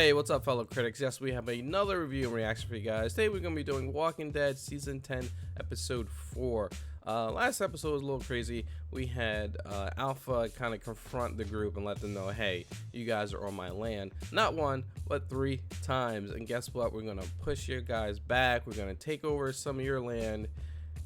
Hey, what's up, fellow critics? Yes, we have another review and reaction for you guys. Today we're going to be doing Walking Dead Season 10, Episode 4. Last episode was a little crazy. We had Alpha kind of confront the group and let them know, hey, you guys are on my land. Not one, but 3 times. And guess what? We're going to push your guys back. We're going to take over some of your land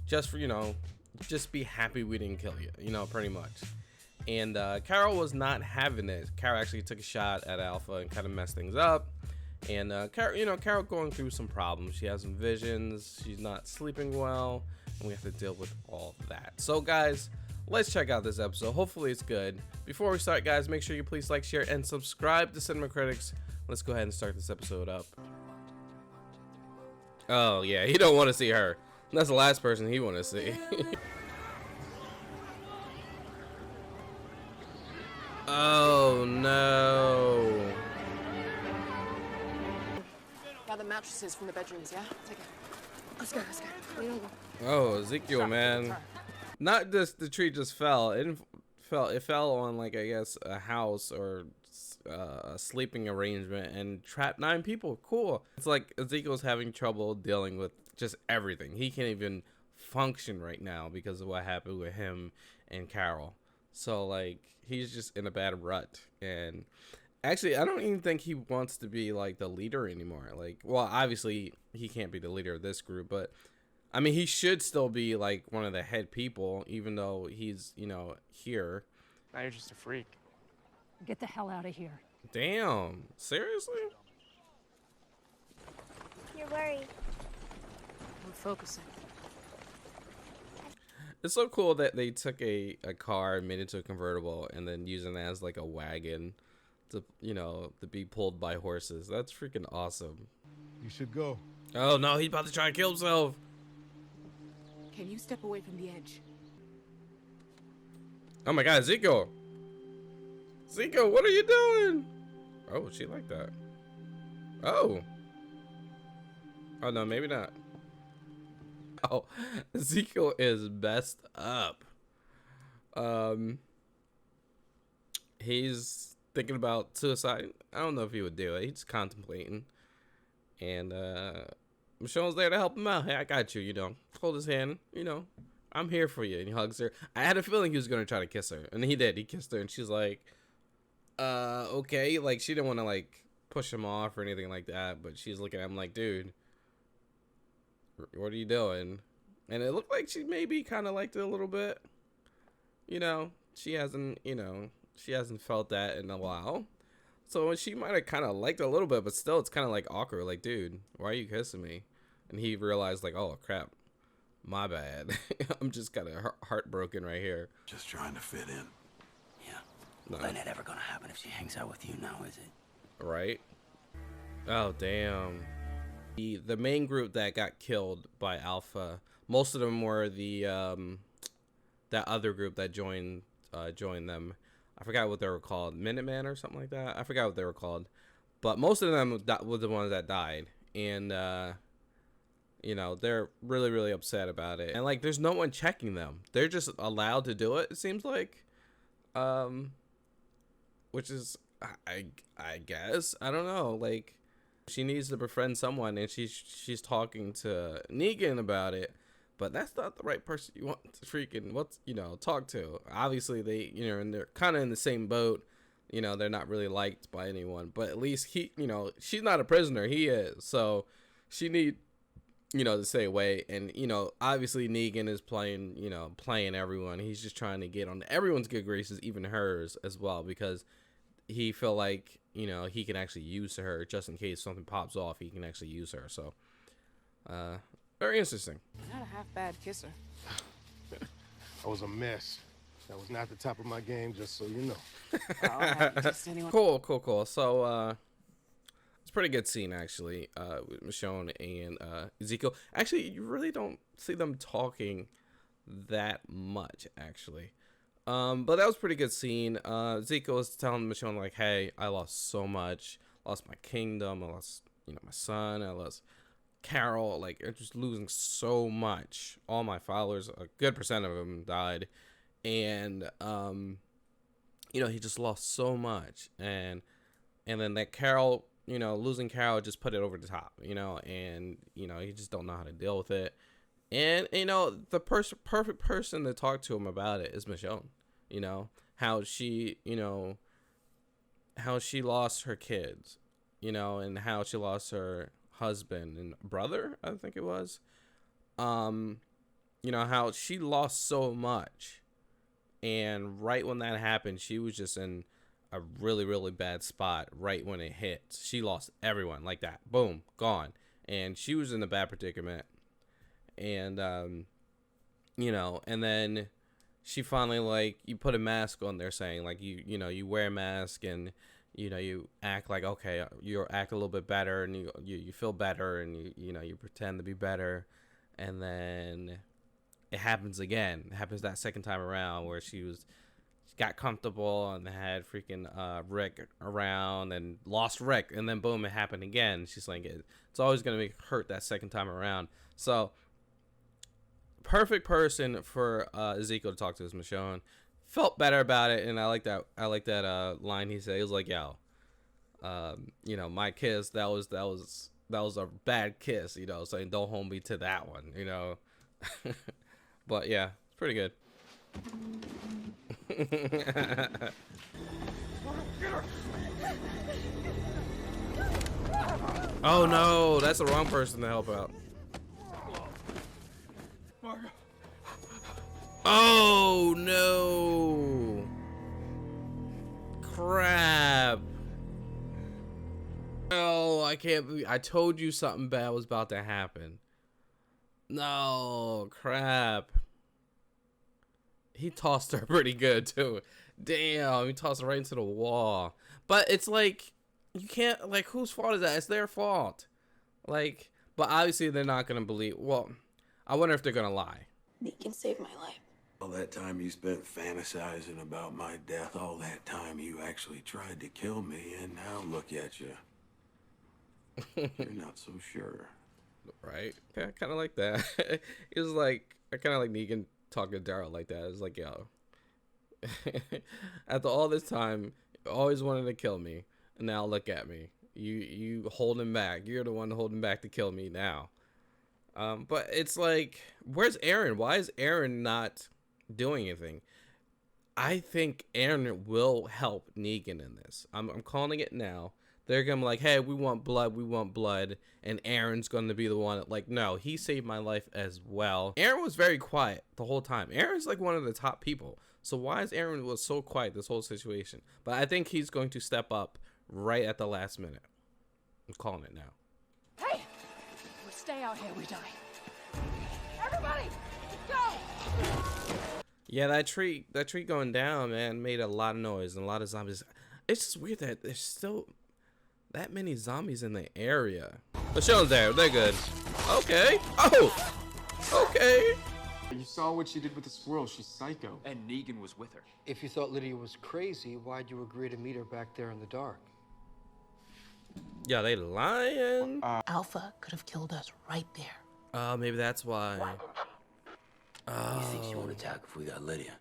just for, just be happy we didn't kill you, pretty much. And Carol was not having it. Carol actually took a shot at Alpha and kind of messed things up. And Carol going through some problems. She has some visions. She's not sleeping well, and we have to deal with all that. So, guys, let's check out this episode. Hopefully, it's good. Before we start, guys, make sure you please like, share, and subscribe to Cinema Critics. Let's go ahead and start this episode up. Oh yeah, he don't want to see her. That's the last person he want to see. Oh no. Got the mattresses from the bedrooms, yeah? Take it. Let's go. Oh, Ezekiel, man. Not just the tree just fell. It fell on, like, I guess a house or a sleeping arrangement and trapped 9 people. Cool. It's like Ezekiel's having trouble dealing with just everything. He can't even function right now because of what happened with him and Carol. So, like, he's just in a bad rut. And actually, I don't even think he wants to be, like, the leader anymore. Like, well, obviously, he can't be the leader of this group. But, I mean, he should still be, like, one of the head people, even though he's, here. Now you're just a freak. Get the hell out of here. Damn. Seriously? You're worried. I'm focusing. It's so cool that they took a car, made it into a convertible, and then using it as like a wagon to, to be pulled by horses. That's freaking awesome. You should go. Oh no, he's about to try and kill himself. Can you step away from the edge? Oh my god, Zico. Zico, what are you doing? Oh, she like that. Oh. Oh no, maybe not. Oh, Ezekiel is messed up. He's thinking about suicide. I don't know if he would do it. He's contemplating. And Michonne's there to help him out. Hey, I got you, hold his hand, I'm here for you. And he hugs her. I had a feeling he was gonna try to kiss her. And he did. He kissed her and she's like, okay. Like, she didn't want to, like, push him off or anything like that. But she's looking at him like, dude, what are you doing? And it looked like she maybe kind of liked it a little bit. She hasn't felt that in a while. So she might have kind of liked it a little bit, but still it's kind of like awkward. Like, dude, why are you kissing me? And he realized, like, oh crap, my bad. I'm just kind of heartbroken right here. Just trying to fit in. Yeah. No. That ain't ever gonna happen if she hangs out with you now, is it? Right. Oh damn. The main group that got killed by Alpha, most of them were the that other group that joined them. I forgot what they were called, Minutemen or something like that. I forgot what they were called, but most of them were the ones that died, and they're really, really upset about it. And like, there's no one checking them. They're just allowed to do it. It seems like, which is I guess, I don't know, like. She needs to befriend someone, and she's talking to Negan about it, but that's not the right person you want to freaking talk to. Obviously, they and they're kind of in the same boat. They're not really liked by anyone, but at least she's not a prisoner. He is, so she need to stay away. And obviously Negan is playing everyone. He's just trying to get on everyone's good graces, even hers as well, because he feel like he can actually use her just in case something pops off. He can actually use her. So very interesting. Not a half bad kisser. I was a mess. That was not the top of my game, just so you know. Cool. So it's a pretty good scene, actually, with Michonne and Ezekiel. Actually, you really don't see them talking that much, actually. But that was a pretty good scene. Ezekiel was telling Michonne, like, hey, I lost so much. Lost my kingdom. I lost, my son. I lost Carol. Like, I'm just losing so much. All my followers, a good percent of them died. And, he just lost so much. And then that Carol you know, losing Carol just put it over the top, you know, and, you know, you just don't know how to deal with it. And, you know, the perfect person to talk to him about it is Michonne, you know, how she, you know, how she lost her kids, you know, and how she lost her husband and brother, I think it was. You know, how she lost so much. And right when that happened, she was just in a really, really bad spot right when it hit. She lost everyone like that. Boom, gone. And she was in a bad predicament. And, you know, and then she finally, like, you put a mask on there saying, like, you know, you wear a mask and, you know, you act like, okay, you act a little bit better and you feel better and, you know, you pretend to be better. And then it happens again. It happens that second time around where she got comfortable and had freaking Rick around and lost Rick, and then boom, it happened again. She's like, it's always gonna make hurt that second time around. So perfect person for Ezekiel to talk to is Michonne. Felt better about it, and I like that line he said. He was like, yo, you know, my kiss, that was a bad kiss, you know, so don't hold me to that one, you know. But yeah, it's pretty good. Oh no, that's the wrong person to help out. Oh no. Crap. Oh, I can't believe I told you something bad was about to happen. No, crap. He tossed her pretty good too. Damn, he tossed her right into the wall. But it's like, you can't, like, whose fault is that? It's their fault. Like, but obviously they're not gonna believe. Well, I wonder if they're gonna lie. Negan saved my life. All that time you spent fantasizing about my death, all that time you actually tried to kill me, and now look at you. You're not so sure. Right? Yeah, I kind of like that. It was like, I kind of like Negan talking to Daryl like that. It's like, yo, after all this time, you always wanted to kill me, and now look at me. You holding back. You're the one holding back to kill me now. But it's like, where's Aaron? Why is Aaron not doing anything? I think Aaron will help Negan in this. I'm calling it now. They're gonna be like, hey, we want blood, and Aaron's gonna be the one that, like, no, he saved my life as well. Aaron was very quiet the whole time. Aaron's like one of the top people, so why is Aaron was so quiet this whole situation? But I think he's going to step up right at the last minute. I'm calling it now. Hey! We stay out here, we die. Everybody, go! Yeah, that tree going down, man, made a lot of noise and a lot of zombies. It's just weird that there's still that many zombies in the area. Michonne's there. They're good. Okay. Oh! Okay. You saw what she did with the squirrel. She's psycho. And Negan was with her. If you thought Lydia was crazy, why'd you agree to meet her back there in the dark? Yeah, they lying. Alpha could have killed us right there. Maybe that's why. You think she won't attack if we got Lydia?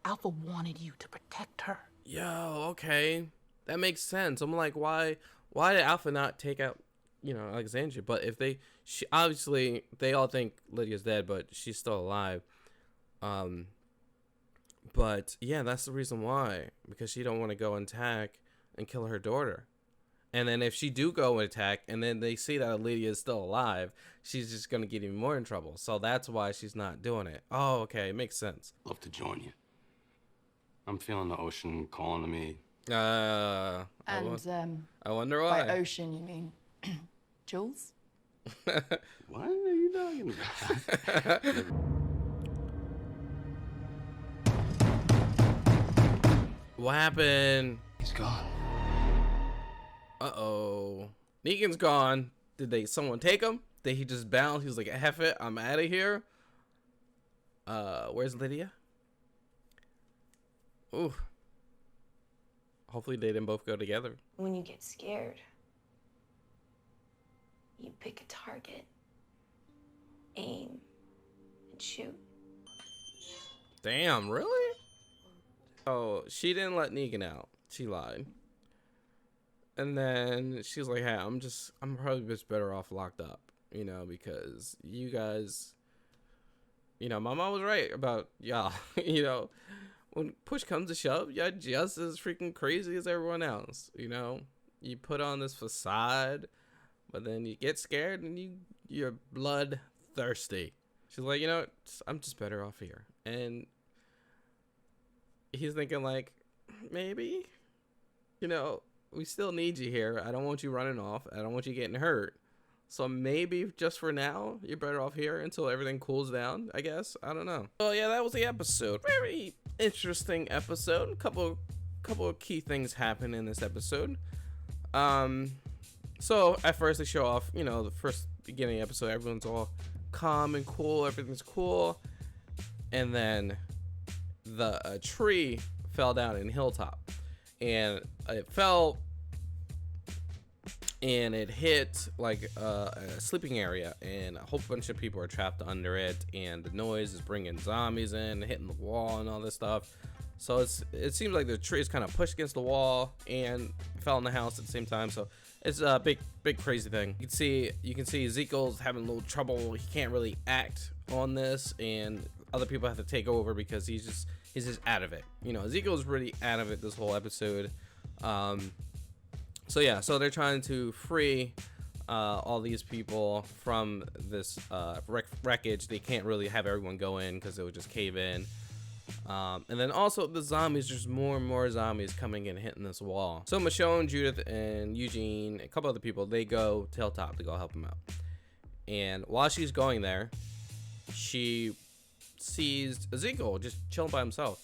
Alpha wanted you to protect her. Yo, okay. That makes sense. I'm like, why did Alpha not take out, you know, Alexandria? But if she obviously, they all think Lydia's dead, but she's still alive. But yeah, that's the reason why, because she don't want to go and attack and kill her daughter. And then if she do go and attack, and then they see that Lydia is still alive, she's just gonna get even more in trouble. So that's why she's not doing it. Oh, okay, it makes sense. Love to join you. I'm feeling the ocean calling to me. I wonder why. By ocean, you mean Jules? What are you talking about? What happened? He's gone. Uh-oh. Negan's gone. Did someone take him? Did he just bounce? He was like, F it, I'm out of here. Where's Lydia? Ooh. Hopefully they didn't both go together. When you get scared, you pick a target, aim, and shoot. Damn, really? Oh, she didn't let Negan out. She lied. And then she's like, hey, I'm probably just better off locked up, you know, because you guys, you know, my mom was right about y'all. You know, when push comes to shove, you're just as freaking crazy as everyone else. You know, you put on this facade, but then you get scared and you're bloodthirsty. She's like, you know, I'm just better off here. And he's thinking like, maybe, you know, we still need you here. I don't want you running off. I don't want you getting hurt. So maybe just for now, you're better off here until everything cools down, I guess. I don't know. So yeah, that was the episode. Very interesting episode. A couple of key things happen in this episode. So at first they show off, you know, the first beginning episode, everyone's all calm and cool. Everything's cool. And then the tree fell down in Hilltop. And it fell and it hit like a sleeping area, and a whole bunch of people are trapped under it, and the noise is bringing zombies in, hitting the wall and all this stuff. So it seems like the tree is kind of pushed against the wall and fell in the house at the same time. So it's a big crazy thing. You can see Ezekiel's having a little trouble. He can't really act on this, and other people have to take over because he's just out of it. You know, Ezekiel's really out of it this whole episode. So yeah, so they're trying to free all these people from this wreckage. They can't really have everyone go in because it would just cave in. And then also the zombies, there's more and more zombies coming and hitting this wall. So Michonne, Judith, and Eugene, a couple other people, they go to Hilltop to go help him out. And while she's going there, she sees Ezekiel just chilling by himself,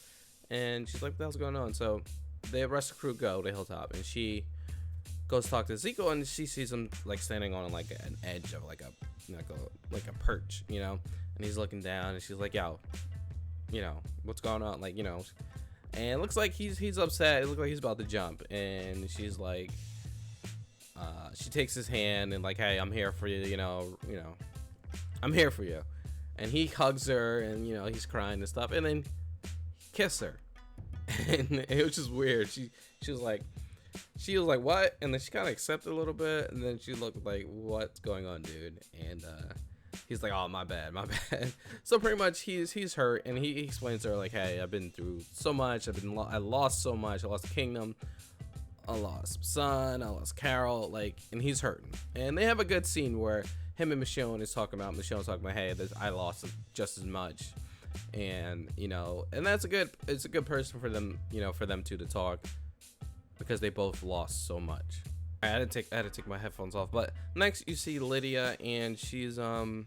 and she's like, what the hell's going on? So the rest of the crew go to Hilltop, and she goes to talk to Ezekiel, and she sees him like standing on like an edge of like a perch, you know, and he's looking down, and she's like, yo, you know, what's going on? Like, you know, and it looks like he's upset. It looks like he's about to jump, and she's like, she takes his hand and like, hey, I'm here for you, you know, I'm here for you. And he hugs her, and you know, he's crying and stuff, and then kiss her. And it was just weird. She was like what? And then she kind of accepted a little bit, and then she looked like, what's going on, dude? And he's like, oh, my bad. So pretty much he's hurt, and he explains to her like, hey, I've been through so much. I lost so much. I lost the kingdom. I lost son. I lost Carol. Like, and he's hurting. And they have a good scene where him and Michonne's talking about, hey, I lost just as much. And, you know, and it's a good person for them, you know, for them two to talk, because they both lost so much. I had to take my headphones off. But next you see Lydia, and she's having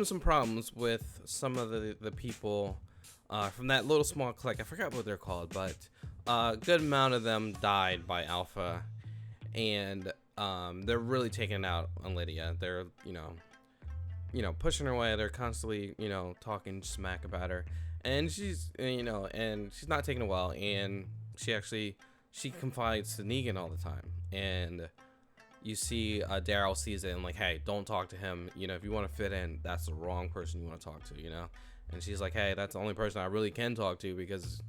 some problems with some of the people from that little small clique. I forgot what they're called, but a good amount of them died by Alpha, and they're really taking it out on Lydia. They're you know, pushing her away. They're constantly, you know, talking smack about her, and she's, you know, and she's not taking it well, and she confides to Negan all the time. And you see Daryl sees it and like, hey, don't talk to him. You know, if you want to fit in, that's the wrong person you want to talk to, you know. And she's like, hey, that's the only person I really can talk to, because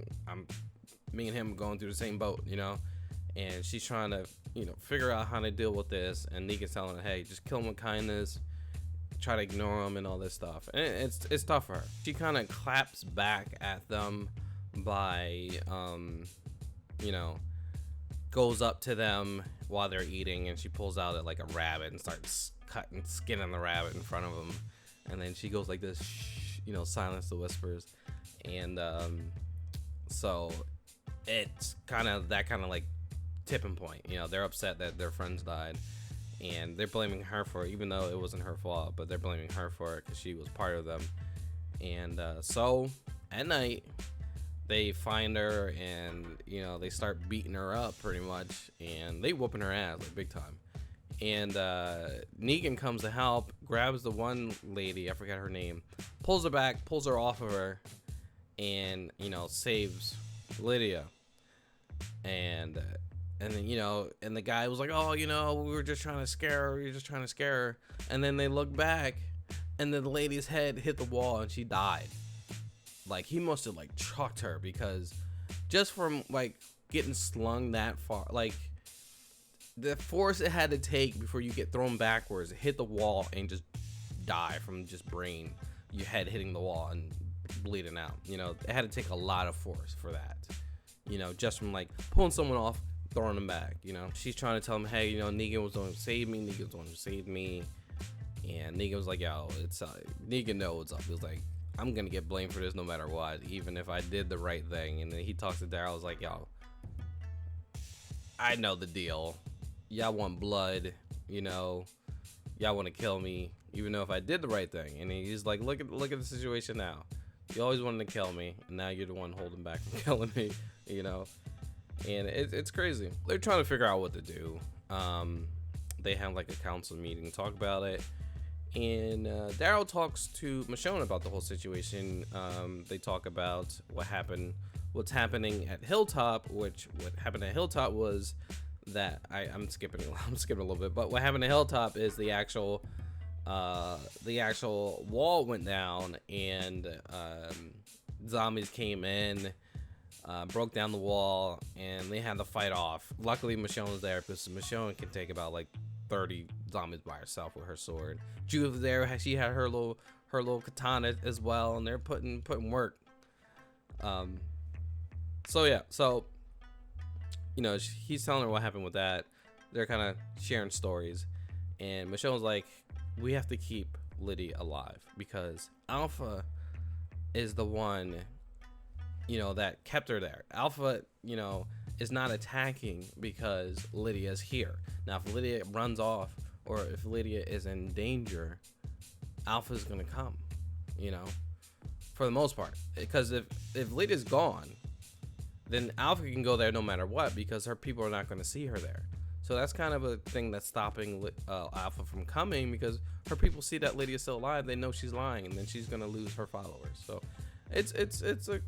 me and him going through the same boat, you know. And she's trying to, you know, figure out how to deal with this, and Negan's telling her, hey, just kill him with kindness, try to ignore him and all this stuff. And it's tough for her. She kind of claps back at them by you know, goes up to them while they're eating, and she pulls out like a rabbit and starts cutting skin on the rabbit in front of them. And then she goes like this, shh, you know, silence the whispers. And so it's kind of like tipping point, you know. They're upset that their friends died, and they're blaming her for it, even though it wasn't her fault, but they're blaming her for it because she was part of them. And so at night they find her, and you know, they start beating her up pretty much, and they whooping her ass like big time. And Negan comes to help, grabs the one lady, I forgot her name, pulls her back, pulls her off of her, and you know, saves Lydia. And then, you know, and the guy was like, oh, you know, we were just trying to scare her. And then they look back, and then the lady's head hit the wall, and she died. Like, he must have like trucked her, because just from like getting slung that far, like the force it had to take before you get thrown backwards, hit the wall, and just die from just brain, your head hitting the wall and bleeding out. You know, it had to take a lot of force for that. You know, just from like pulling someone off, throwing them back. You know, she's trying to tell him, hey, you know, Negan was the one who saved me. Negan was the one who saved me. And Negan was like, yo, it's Negan knows what's up. He was like, I'm gonna get blamed for this no matter what, even if I did the right thing. And then he talks to Daryl. Was like, yo, I know the deal. Y'all want blood, you know. Y'all want to kill me, even though if I did the right thing. And he's like, look at the situation now. You always wanted to kill me, and now you're the one holding back from killing me, you know. And it's crazy. They're trying to figure out what to do. They have like a council meeting, talk about it. And Daryl talks to Michonne about the whole situation. They talk about what's happening at Hilltop, what happened at Hilltop was that I'm skipping a little bit, but what happened at Hilltop is the actual wall went down, and zombies came in, broke down the wall, and they had to fight off. Luckily Michonne was there, because Michonne can take about like 30 zombies by herself with her sword. Judith was there, she had her little katana as well, and they're putting work. So you know, he's telling her what happened with that. They're kind of sharing stories, and Michonne's like, we have to keep Lydia alive, because Alpha is the one, you know, that kept her there. Alpha, you know, is not attacking because Lydia's here. Now, if Lydia runs off, or if Lydia is in danger, Alpha's gonna come, you know, for the most part. Because if Lydia's gone, then Alpha can go there no matter what, because her people are not going to see her there. So that's kind of a thing that's stopping Alpha from coming, because her people see that Lydia's still alive, they know she's lying, and then she's going to lose her followers. So it's a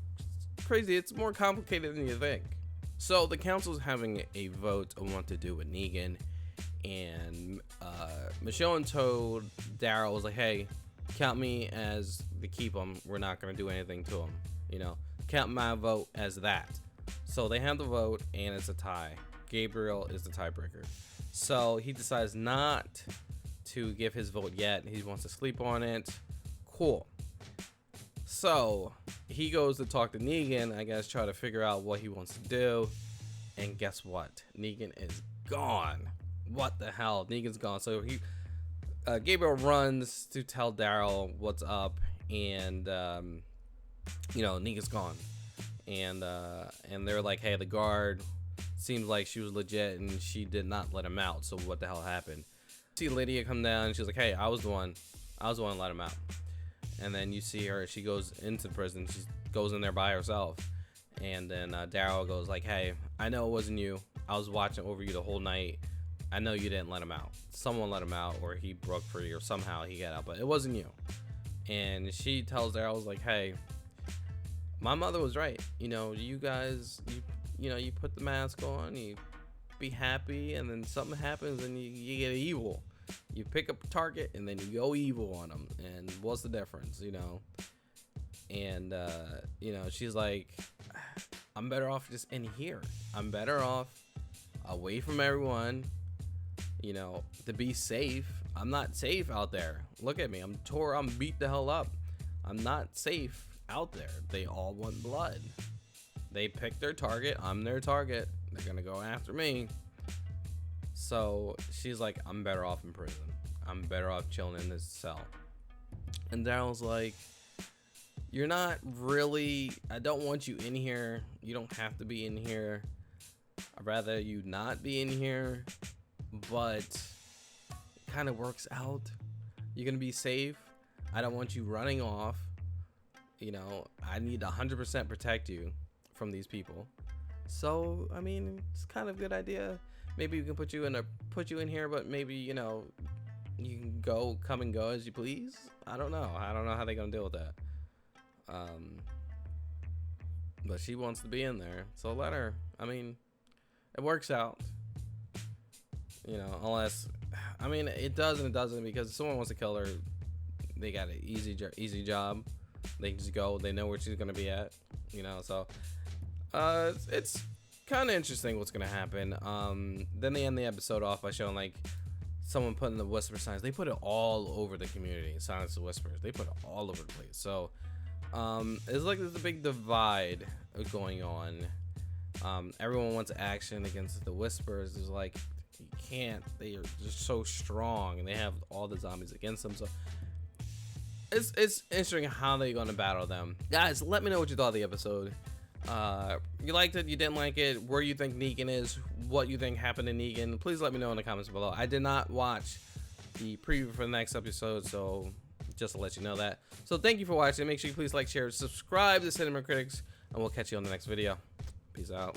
crazy, it's more complicated than you think. So the council's having a vote on what to do with Negan, and Michonne told Daryl, was like, hey, count me as the keep him, we're not going to do anything to him, you know, count my vote as that. So they have the vote, and it's a tie. Gabriel is the tiebreaker. So he decides not to give his vote yet. He wants to sleep on it. Cool. So he goes to talk to Negan, I guess, try to figure out what he wants to do. And guess what? Negan is gone. What the hell? Negan's gone. So Gabriel runs to tell Daryl what's up, and you know, Negan's gone. And they're like, hey, the guard seems like she was legit and she did not let him out, so what the hell happened? See Lydia come down, and she's like, hey, I was the one to let him out. And then you see her, she goes into prison, she goes in there by herself, and then Daryl goes like, hey, I know it wasn't you, I was watching over you the whole night, I know you didn't let him out, someone let him out, or he broke free, or somehow he got out, but it wasn't you. And she tells Daryl, like, hey, my mother was right. You know, you guys, you know, you put the mask on, you be happy, and then something happens and you get evil. You pick up a target and then you go evil on them. And what's the difference, you know? And, you know, she's like, I'm better off just in here. I'm better off away from everyone, you know, to be safe. I'm not safe out there. Look at me. I'm beat the hell up. I'm not safe out there. They all want blood. They pick their target. I'm their target. They're gonna go after me. So she's like, I'm better off in prison. I'm better off chilling in this cell. And Daryl's like, you're not really, I don't want you in here. You don't have to be in here. I'd rather you not be in here, but it kind of works out. You're gonna be safe. I don't want you running off. You know, I need to 100% protect you from these people. So, I mean, it's kind of a good idea. Maybe we can put you in here, but maybe, you know, you can come and go as you please. I don't know how they're gonna deal with that. But she wants to be in there, so let her. I mean, it works out. You know, unless, I mean, it does and it doesn't, because if someone wants to kill her, they got an easy job. They can just go. They know where she's gonna be at. You know, so it's kind of interesting what's gonna happen. Then they end the episode off by showing like someone putting the whisper signs. They put it all over the community. Silence the Whispers. They put it all over the place. So it's like there's a big divide going on. Everyone wants action against the Whispers. There's like you can't. They are just so strong, and they have all the zombies against them. So it's interesting how they're gonna battle them. Guys, let me know what you thought of the episode. You liked it, you didn't like it, where you think Negan is, what you think happened to Negan. Please let me know in the comments below. I did not watch the preview for the next episode, so just to let you know that. So thank you for watching. Make sure you please like, share, subscribe to Cinema Critics, and we'll catch you on the next video. Peace out.